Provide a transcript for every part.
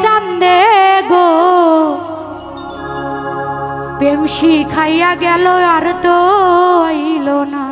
চান্দে গো প্রেম শিখাইয়া গেল আর তো আইল না।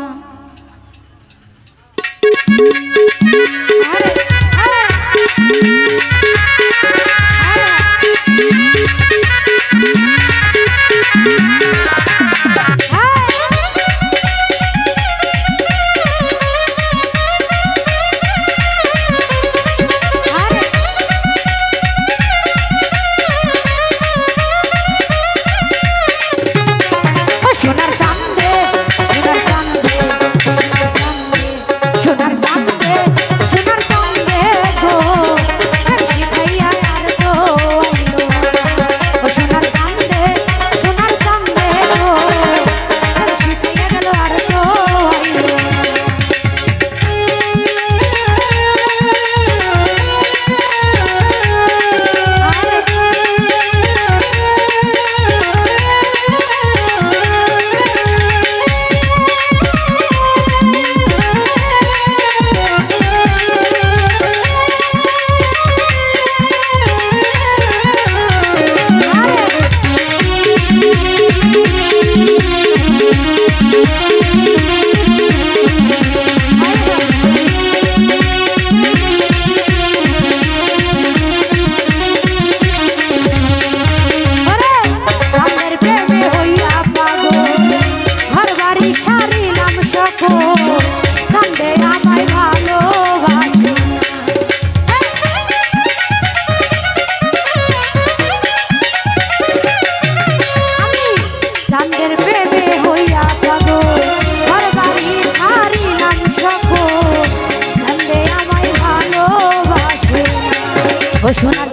সোনার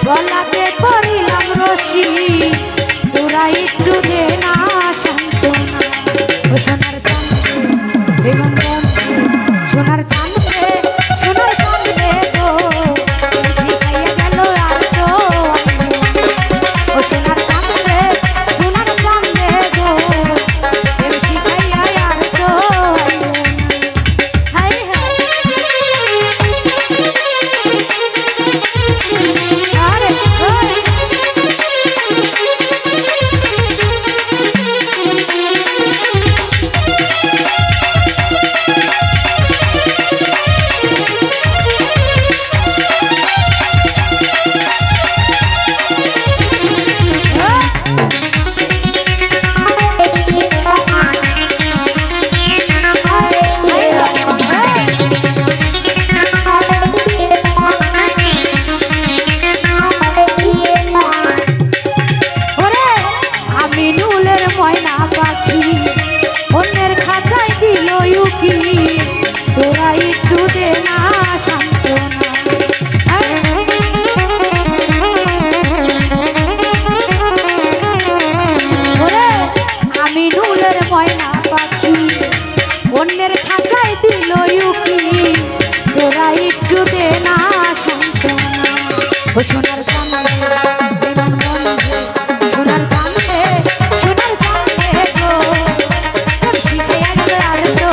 গলাতে করিলাম রশি তোরা একটু দে না সান্ত্বনা। ও সোনার চাঁদে সোনার চাঁদে সোনার চাঁদে গো শিখাইয়া গেল আর তো ও সোনার চাঁদে সোনার চাঁদে গো শিখাইয়া আর তো হাই হাই অন্যের খাঁচায় দিল ইউকি তোরা একটু দে না সান্ত্বনা। ও সোনার চাঁদে সোনার চাঁদে সোনার চাঁদে গো শিখাইয়া গেল আর তো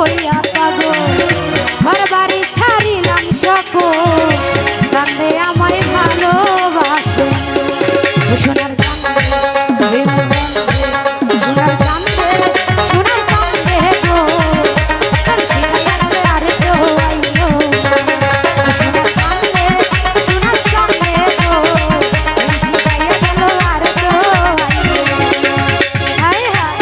হইয়া পাগল ঘর বাড়ি ছাড়িলাম সকল কান্দে আমায় ভালোবাসে সোনার কান্দে সোনার কান্দে সোনার কান্দে গো আর তো আইলো সোনার কান্দে সোনার কান্দে গো শিখাইয়া গেল আর তো আইলো হায় হায়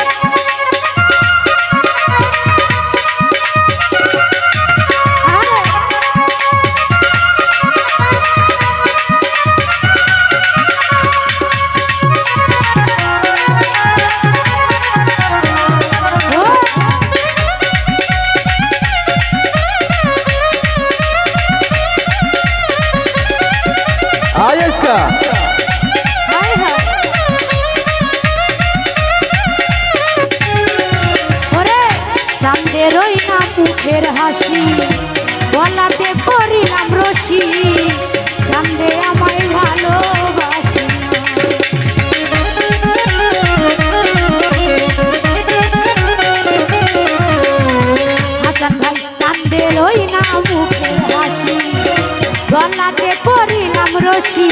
Ayeshka. চাঁদেরই না মুখের হাসি গলাতে পরিলাম রশি চাঁদে আমায় ভালোবাসি হাসান ভাই চাঁদেরই না মুখের হাসি গলাতে পরিলাম রশি